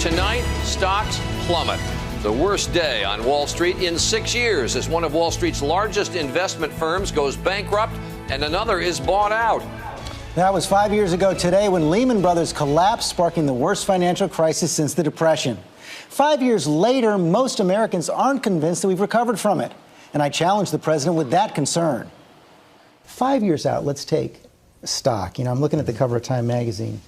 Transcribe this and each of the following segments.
Tonight, stocks plummet. The worst day on Wall Street in 6 years as one of Wall Street's largest investment firms goes bankrupt and another is bought out. That was 5 years ago today when Lehman Brothers collapsed, sparking the worst financial crisis since the Depression. 5 years later, most Americans aren't convinced that we've recovered from it. And I challenge the president with that concern. 5 years out, let's take stock. I'm looking at the cover of Time magazine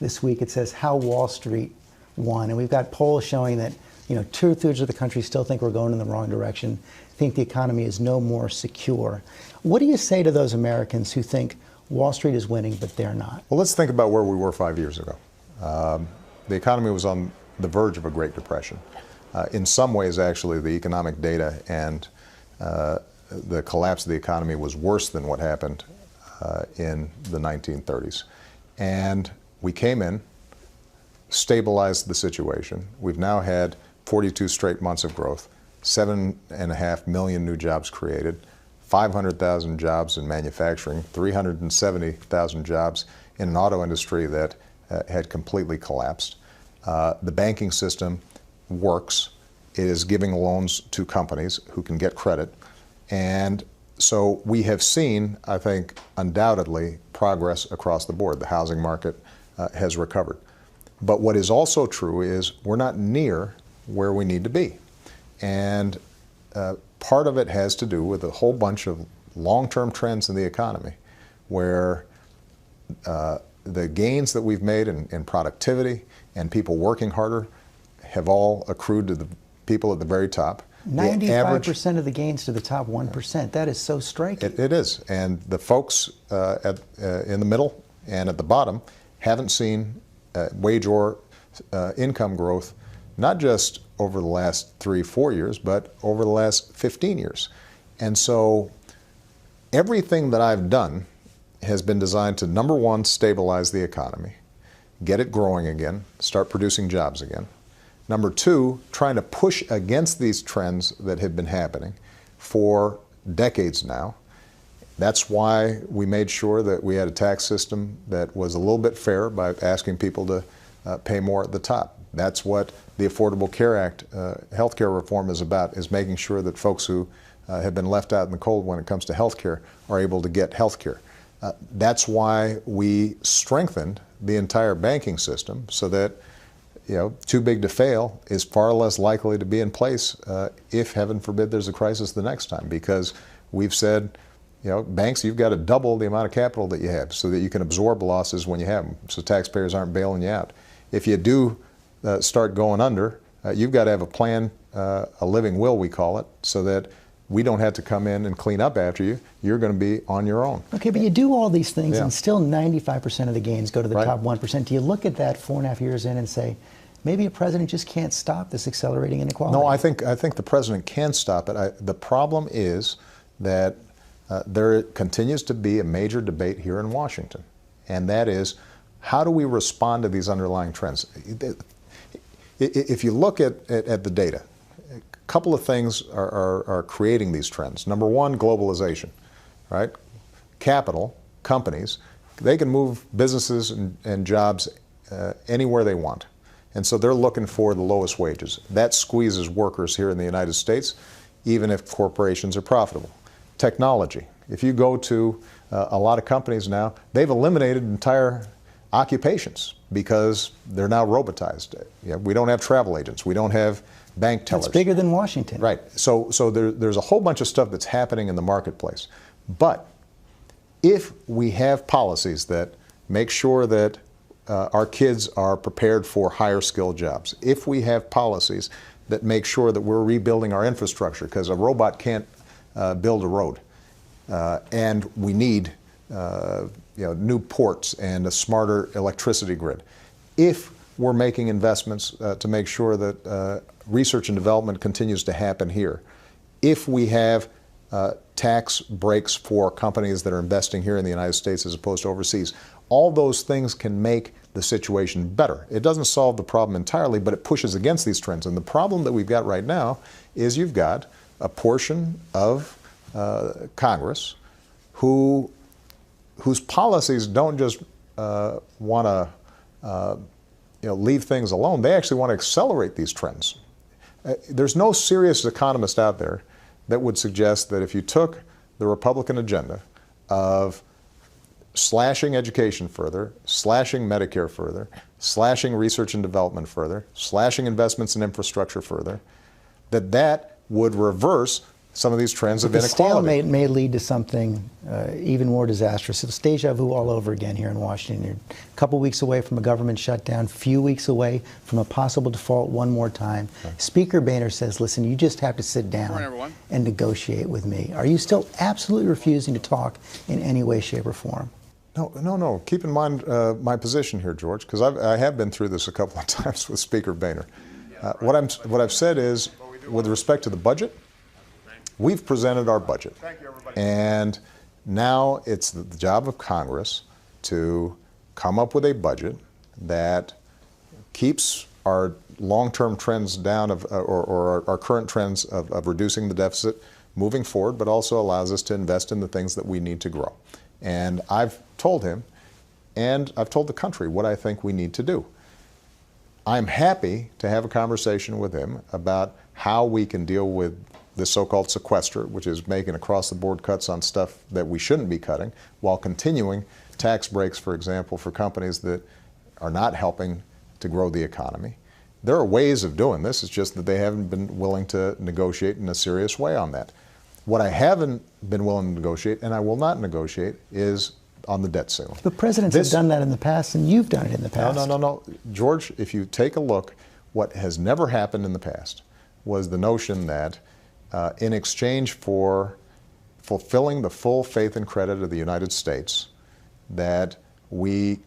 this week. It says how Wall Street won. And we've got polls showing that, 2/3 of the country still think we're going in the wrong direction, think the economy is no more secure. What do you say to those Americans who think Wall Street is winning, but they're not? Well, let's think about where we were 5 years ago. The economy was on the verge of a Great Depression. In some ways, actually, the economic data and the collapse of the economy was worse than what happened in the 1930s. And we came in, stabilized the situation. We've now had 42 straight months of growth, 7.5 million new jobs created, 500,000 jobs in manufacturing, 370,000 jobs in an auto industry that had completely collapsed. The banking system works. It is giving loans to companies who can get credit. And so we have seen, I think, undoubtedly progress across the board. The housing market has recovered. But what is also true is we're not near where we need to be. And part of it has to do with a whole bunch of long-term trends in the economy where the gains that we've made in productivity and people working harder have all accrued to the people at the very top. 95% of the gains to the top 1%. That is so striking. It is. And the folks in the middle and at the bottom haven't seen wage or income growth, not just over the last 3-4 years, but over the last 15 years. And so everything that I've done has been designed to, number one, stabilize the economy, get it growing again, start producing jobs again. Number two, trying to push against these trends that have been happening for decades now. That's why we made sure that we had a tax system that was a little bit fair by asking people to pay more at the top. That's what the Affordable Care Act, healthcare reform is about, is making sure that folks who have been left out in the cold when it comes to healthcare are able to get healthcare. That's why we strengthened the entire banking system so that too big to fail is far less likely to be in place if, heaven forbid, there's a crisis the next time. Because we've said, banks, you've got to double the amount of capital that you have so that you can absorb losses when you have them, so taxpayers aren't bailing you out. If you do start going under, you've got to have a plan, a living will, we call it, so that we don't have to come in and clean up after you. You're going to be on your own. Okay, but you do all these things and still 95% of the gains go to the top 1%. Do you look at that 4.5 years in and say, maybe a president just can't stop this accelerating inequality? No, I think the president can stop it. The problem is that there continues to be a major debate here in Washington, and that is, how do we respond to these underlying trends? If you look at the data, a couple of things are creating these trends. Number one, globalization, right? Capital, companies, they can move businesses and jobs anywhere they want. And so they're looking for the lowest wages. That squeezes workers here in the United States, even if corporations are profitable. Technology. If you go to a lot of companies now, they've eliminated entire occupations because they're now robotized. We don't have travel agents. We don't have bank tellers. It's bigger than Washington. Right. So there's a whole bunch of stuff that's happening in the marketplace. But if we have policies that make sure that our kids are prepared for higher skilled jobs, if we have policies that make sure that we're rebuilding our infrastructure, because a robot can't build a road, and we need new ports and a smarter electricity grid. If we're making investments to make sure that research and development continues to happen here, if we have tax breaks for companies that are investing here in the United States as opposed to overseas, all those things can make the situation better. It doesn't solve the problem entirely, but it pushes against these trends. And the problem that we've got right now is you've got a portion of Congress whose policies don't just want to leave things alone. They actually want to accelerate these trends. There's no serious economist out there that would suggest that if you took the Republican agenda of slashing education further, slashing Medicare further, slashing research and development further, slashing investments in infrastructure further, that would reverse some of these trends of inequality. The stalemate may lead to something even more disastrous. It's deja vu all over again here in Washington. You're a couple weeks away from a government shutdown, few weeks away from a possible default one more time. Okay. Speaker Boehner says, listen, you just have to sit down and negotiate with me. Are you still absolutely refusing to talk in any way, shape, or form? No. Keep in mind my position here, George, because I have been through this a couple of times with Speaker Boehner. What I've said is, with respect to the budget, we've presented our budget, and now it's the job of Congress to come up with a budget that keeps our long-term trends down or our current trends of reducing the deficit moving forward, but also allows us to invest in the things that we need to grow. And I've told him, and I've told the country what I think we need to do. I'm happy to have a conversation with him about how we can deal with the so-called sequester, which is making across-the-board cuts on stuff that we shouldn't be cutting, while continuing tax breaks, for example, for companies that are not helping to grow the economy. There are ways of doing this. It's just that they haven't been willing to negotiate in a serious way on that. What I haven't been willing to negotiate, and I will not negotiate, is on the debt ceiling. But presidents have done that in the past, and you've done it in the past. No. George, if you take a look, what has never happened in the past was the notion that in exchange for fulfilling the full faith and credit of the United States, that we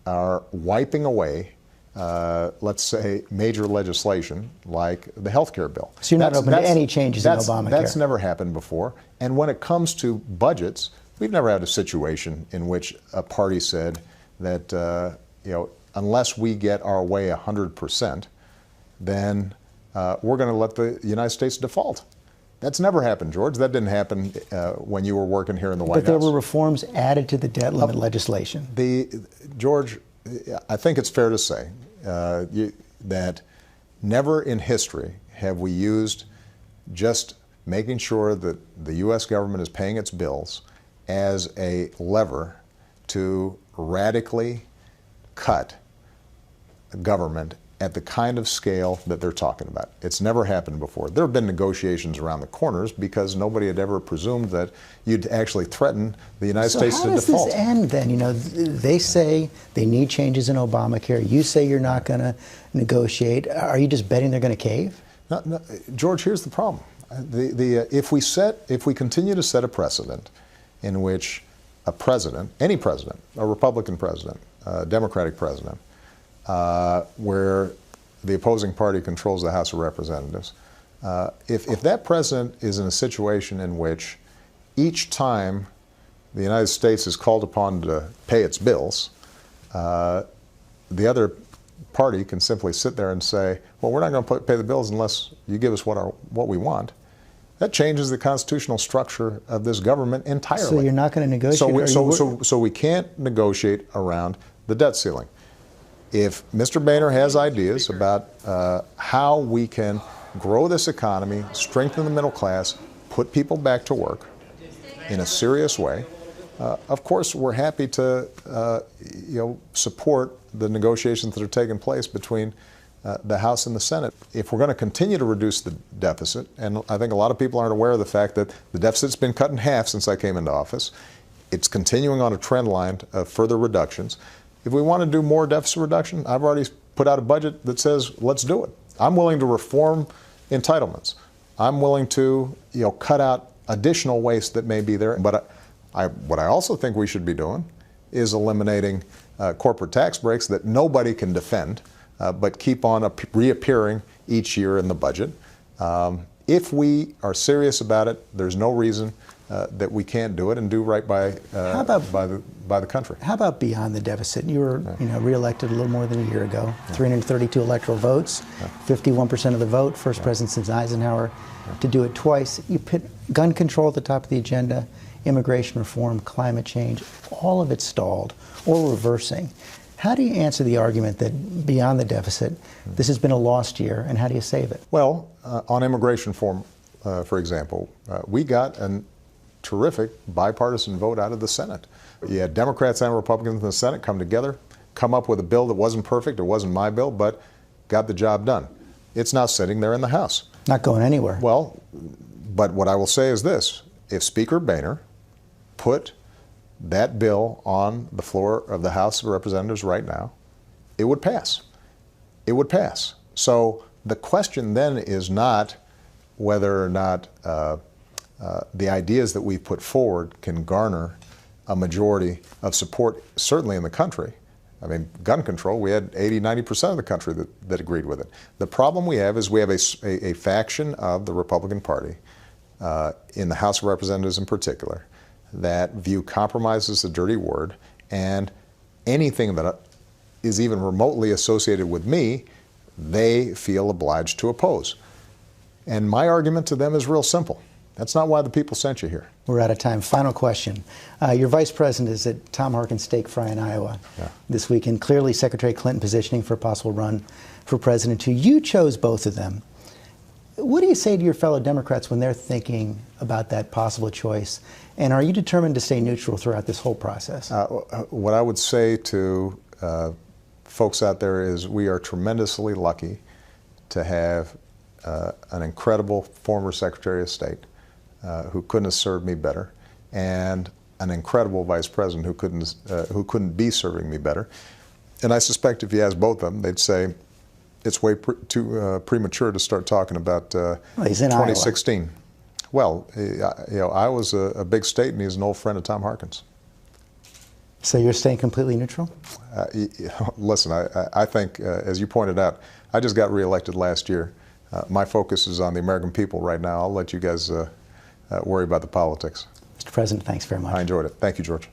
are wiping away, let's say, major legislation like the health care bill. So you're not open to any changes in Obamacare? That's never happened before. And when it comes to budgets, we've never had a situation in which a party said that, unless we get our way 100%, then we're going to let the United States default. That's never happened, George. That didn't happen when you were working here in the White House. But there were reforms added to the debt limit legislation. George, I think it's fair to say that never in history have we used just making sure that the U.S. government is paying its bills as a lever to radically cut government at the kind of scale that they're talking about. It's never happened before. There have been negotiations around the corners because nobody had ever presumed that you'd actually threaten the United States to default. So how does this end then? They say they need changes in Obamacare. You say you're not going to negotiate. Are you just betting they're going to cave? No, George, here's the problem. If we continue to set a precedent in which a president, any president, a Republican president, a Democratic president, where the opposing party controls the House of Representatives, if that president is in a situation in which each time the United States is called upon to pay its bills, the other party can simply sit there and say, well, we're not going to pay the bills unless you give us what we want. That changes the constitutional structure of this government entirely. So you're not going to negotiate? So we can't negotiate around the debt ceiling. If Mr. Boehner has ideas about how we can grow this economy, strengthen the middle class, put people back to work in a serious way, of course we're happy to support the negotiations that are taking place between the House and the Senate. If we're going to continue to reduce the deficit, and I think a lot of people aren't aware of the fact that the deficit's been cut in half since I came into office, it's continuing on a trend line of further reductions. If we want to do more deficit reduction, I've already put out a budget that says, let's do it. I'm willing to reform entitlements. I'm willing to, cut out additional waste that may be there. But what I also think we should be doing is eliminating corporate tax breaks that nobody can defend, but keep on reappearing each year in the budget. If we are serious about it, there's no reason that we can't do it and do right by the country. How about beyond the deficit? You were reelected a little more than a year ago. 332 electoral votes, 51% of the vote, first president since Eisenhower to do it twice. You put gun control at the top of the agenda, immigration reform, climate change, all of it stalled or reversing. How do you answer the argument that beyond the deficit, this has been a lost year, and how do you save it? Well, on immigration reform, for example, we got a terrific bipartisan vote out of the Senate. You had Democrats and Republicans in the Senate come together, come up with a bill that wasn't perfect, it wasn't my bill, but got the job done. It's now sitting there in the House. Not going anywhere. Well, but what I will say is this. If Speaker Boehner put that bill on the floor of the House of Representatives right now, it would pass. It would pass. So the question then is not whether or not the ideas that we've put forward can garner a majority of support, certainly in the country. I mean, gun control, we had 80–90% of the country that agreed with it. The problem we have is we have a faction of the Republican Party, in the House of Representatives in particular, that view compromise as a dirty word, and anything that is even remotely associated with me, they feel obliged to oppose. And my argument to them is real simple. That's not why the people sent you here. We're out of time. Final question. Your vice president is at Tom Harkin's steak fry in Iowa this weekend. Clearly, Secretary Clinton positioning for a possible run for president too. You chose both of them. What do you say to your fellow Democrats when they're thinking about that possible choice? And are you determined to stay neutral throughout this whole process? What I would say to folks out there is we are tremendously lucky to have an incredible former Secretary of State who couldn't have served me better, and an incredible Vice President who couldn't be serving me better. And I suspect if you ask both of them, they'd say it's way too premature to start talking about he's in 2016. Iowa. Well, Iowa's a big state, and he's an old friend of Tom Harkin's. So you're staying completely neutral? Listen, I think, as you pointed out, I just got reelected last year. My focus is on the American people right now. I'll let you guys worry about the politics. Mr. President, thanks very much. I enjoyed it. Thank you, George.